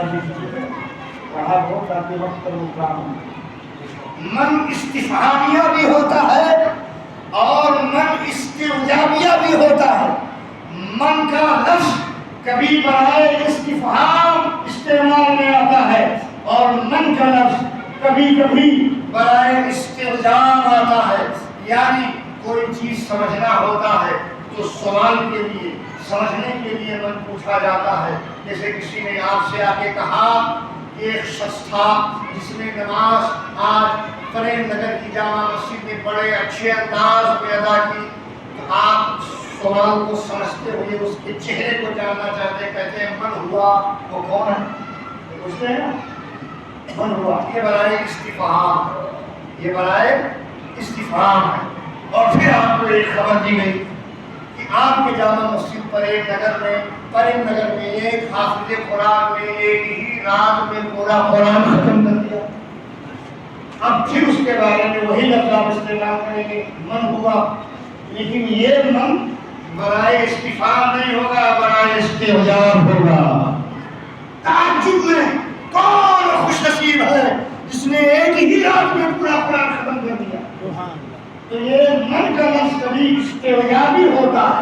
کہا ہو تاکہ وقت پر مقام من استفہامیہ بھی ہوتا ہے اور من استعجابیہ بھی ہوتا ہے. من کا لفظ کبھی برائے استفہام استعمال میں آتا ہے اور من کا لفظ کبھی کبھی برائے استعجاب آتا ہے. یعنی کوئی چیز سمجھنا ہوتا ہے تو سوال کے لیے سمجھنے کے لیے من پوچھا جاتا ہے. جیسے کسی نے آپ سے آ کے کہا ایک شخص تھا جس نے نماز آج پریم نگر کی جامع مسجد میں بڑے اچھے انداز میں ادا کی. تو آپ سوال کو سمجھتے ہوئے اس کے چہرے کو جاننا چاہتے ہیں. کہتے ہیں من ہوا وہ کون ہے؟ پوچھتے ہیں نا من ہوا. یہ برائے استفہام ہے، یہ برائے استفہام ہے. اور پھر آپ کو ایک خبر دی گئی کہ آپ کے جامع مسجد پریم نگر میں ایک حافظ قرآن نے ایک ہی رات میں پورا قرآن ختم کر دیا. اب پھر اس کے بارے میں وہی لفظ آپ استعمال کریں گے من ہوا، لیکن یہ من برائے استفہام نہیں ہوگا، برائے استعجاب ہوگا. تعجب میں کون خوش نصیب ہے جس نے ایک ہی رات میں پورا قرآن ختم کر دیا. تو یہ من کا لفظ کبھی استعجابی ہوتا ہے